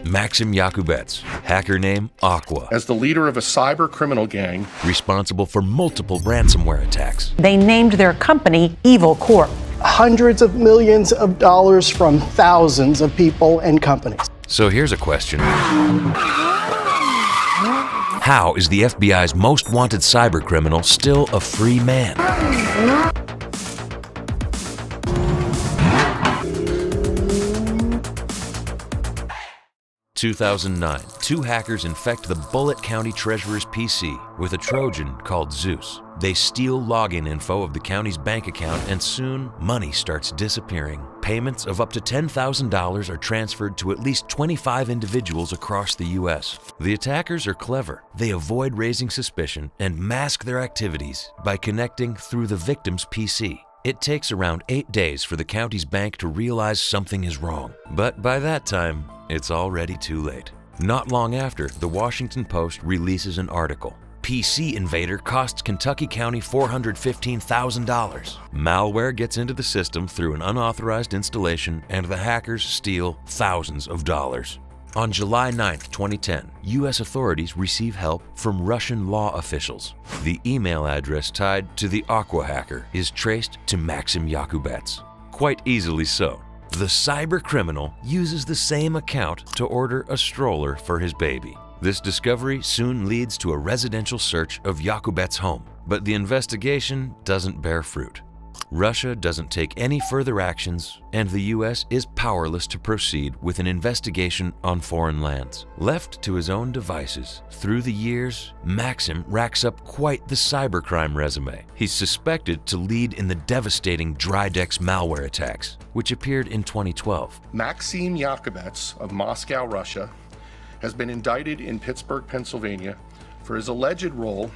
Maksim Yakubets, hacker name Aqua. As the leader of a cybercriminal gang, responsible for multiple ransomware attacks. They named their company Evil Corp. Hundreds of millions of dollars from thousands of people and companies. So here's a question. How is the FBI's most wanted cybercriminal still a free man? 2009, two hackers infect the Bullitt County Treasurer's PC with a Trojan called Zeus. They steal login info of the county's bank account, and soon money starts disappearing. Payments of up to $10,000 are transferred to at least 25 individuals across the U.S. The attackers are clever. They avoid raising suspicion and mask their activities by connecting through the victim's PC. It takes around 8 days for the county's bank to realize something is wrong. But by that time, it's already too late. Not long after, the Washington Post releases an article. PC invader costs Kentucky County $415,000. Malware gets into the system through an unauthorized installation, and the hackers steal thousands of dollars. On July 9, 2010, U.S. authorities receive help from Russian law officials. The email address tied to the Aqua hacker is traced to Maksim Yakubets. Quite easily so. The cybercriminal uses the same account to order a stroller for his baby. This discovery soon leads to a residential search of Yakubets' home, but the investigation doesn't bear fruit. Russia doesn't take any further actions, and the U.S. is powerless to proceed with an investigation on foreign lands. Left to his own devices, through the years, Maksim racks up quite the cybercrime resume. He's suspected to lead in the devastating Dridex malware attacks, which appeared in 2012. Maksim Yakubets of Moscow, Russia, has been indicted in Pittsburgh, Pennsylvania, for his alleged role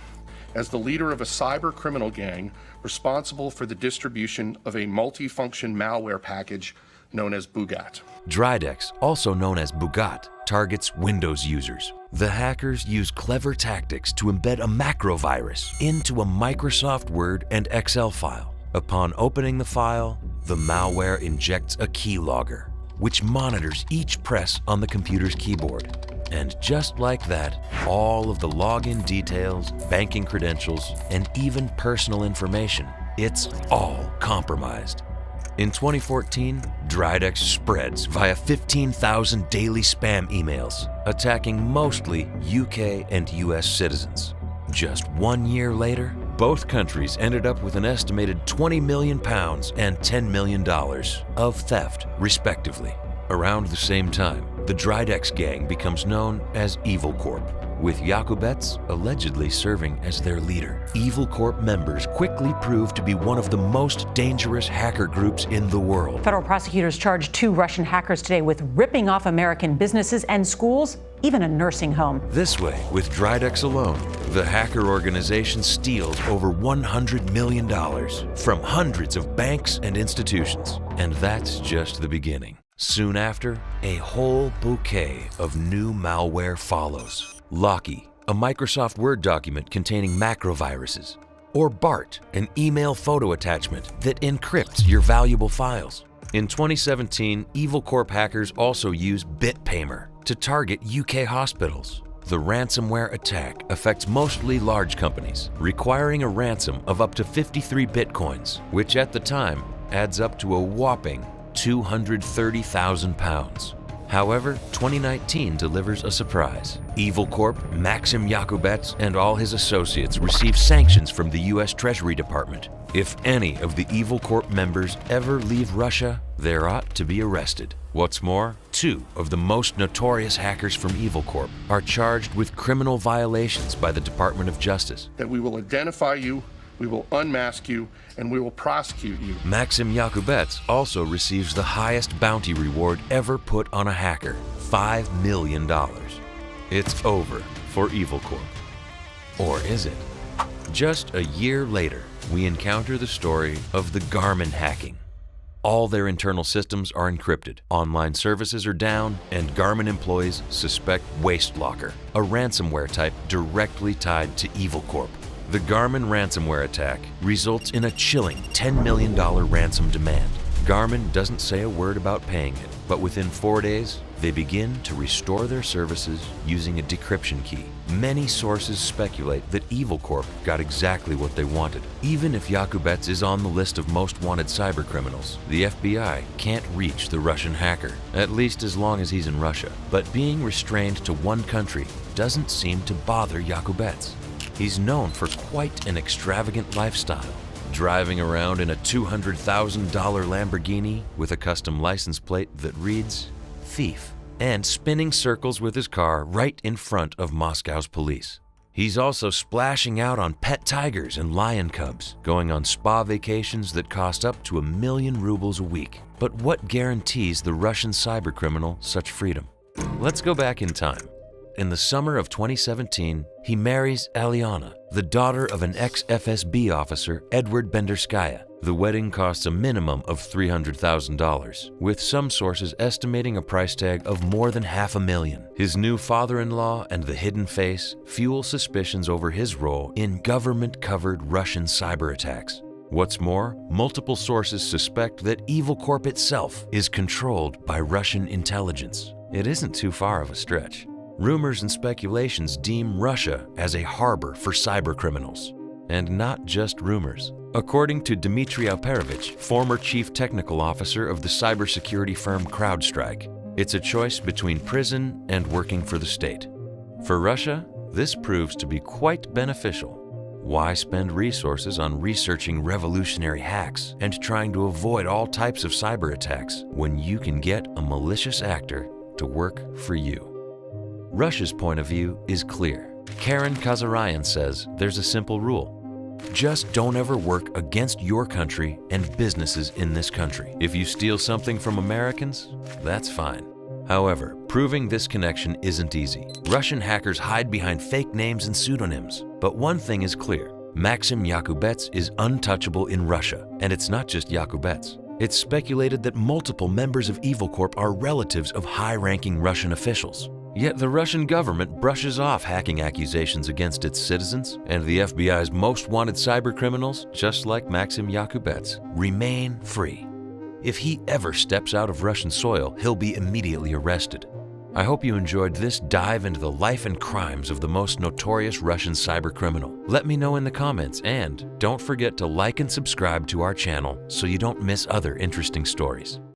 as the leader of a cyber-criminal gang responsible for the distribution of a multifunction malware package known as Bugat. Dridex, also known as Bugat, targets Windows users. The hackers use clever tactics to embed a macrovirus into a Microsoft Word and Excel file. Upon opening the file, the malware injects a keylogger, which monitors each press on the computer's keyboard. And just like that, all of the login details, banking credentials, and even personal information, it's all compromised. In 2014, Dridex spreads via 15,000 daily spam emails, attacking mostly UK and US citizens. Just 1 year later, both countries ended up with an estimated £20 million and $10 million of theft, respectively. Around the same time, the Dridex gang becomes known as Evil Corp, with Yakubets allegedly serving as their leader. Evil Corp members quickly proved to be one of the most dangerous hacker groups in the world. Federal prosecutors charged 2 Russian hackers today with ripping off American businesses and schools, even a nursing home. This way, with Dridex alone, the hacker organization steals over $100 million from hundreds of banks and institutions. And that's just the beginning. Soon after, a whole bouquet of new malware follows. Locky, a Microsoft Word document containing macroviruses. Or BART, an email photo attachment that encrypts your valuable files. In 2017, Evil Corp hackers also use BitPaymer to target UK hospitals. The ransomware attack affects mostly large companies, requiring a ransom of up to 53 bitcoins, which at the time adds up to a whopping £230,000. However, 2019 delivers a surprise. Evil Corp, Maksim Yakubets, and all his associates receive sanctions from the U.S. Treasury Department. If any of the Evil Corp members ever leave Russia, they ought to be arrested. What's more, 2 of the most notorious hackers from Evil Corp are charged with criminal violations by the Department of Justice. That we will identify you, we will unmask you, and we will prosecute you. Maksim Yakubets also receives the highest bounty reward ever put on a hacker, $5 million. It's over for Evil Corp. Or is it? Just a year later, we encounter the story of the Garmin hacking. All their internal systems are encrypted, online services are down, and Garmin employees suspect WasteLocker, a ransomware type directly tied to Evil Corp. The Garmin ransomware attack results in a chilling $10 million ransom demand. Garmin doesn't say a word about paying it, but within 4 days, They begin to restore their services using a decryption key. Many sources speculate that Evil Corp got exactly what they wanted. Even if Yakubets is on the list of most wanted cybercriminals, the FBI can't reach the Russian hacker, at least as long as he's in Russia. But being restrained to one country doesn't seem to bother Yakubets. He's known for quite an extravagant lifestyle, driving around in a $200,000 Lamborghini with a custom license plate that reads thief, and spinning circles with his car right in front of Moscow's police. He's also splashing out on pet tigers and lion cubs, going on spa vacations that cost up to 1 million rubles a week. But what guarantees the Russian cybercriminal such freedom? Let's go back in time. In the summer of 2017, he marries Aliana, the daughter of an ex-FSB officer, Edward Benderskaya. The wedding costs a minimum of $300,000, with some sources estimating a price tag of more than $500,000. His new father-in-law and the hidden face fuel suspicions over his role in government-covered Russian cyber attacks. What's more, multiple sources suspect that Evil Corp itself is controlled by Russian intelligence. It isn't too far of a stretch. Rumors and speculations deem Russia as a harbor for cybercriminals. And not just rumors. According to Dmitry Alperovich, former chief technical officer of the cybersecurity firm CrowdStrike, it's a choice between prison and working for the state. For Russia, this proves to be quite beneficial. Why spend resources on researching revolutionary hacks and trying to avoid all types of cyber attacks when you can get a malicious actor to work for you? Russia's point of view is clear. Karen Kazaryan says there's a simple rule. Just don't ever work against your country and businesses in this country. If you steal something from Americans, that's fine. However, proving this connection isn't easy. Russian hackers hide behind fake names and pseudonyms. But one thing is clear. Maksim Yakubets is untouchable in Russia. And it's not just Yakubets. It's speculated that multiple members of Evil Corp are relatives of high-ranking Russian officials. Yet the Russian government brushes off hacking accusations against its citizens, and the FBI's most wanted cybercriminals, just like Maksim Yakubets, remain free. If he ever steps out of Russian soil, he'll be immediately arrested. I hope you enjoyed this dive into the life and crimes of the most notorious Russian cybercriminal. Let me know in the comments, and don't forget to like and subscribe to our channel so you don't miss other interesting stories.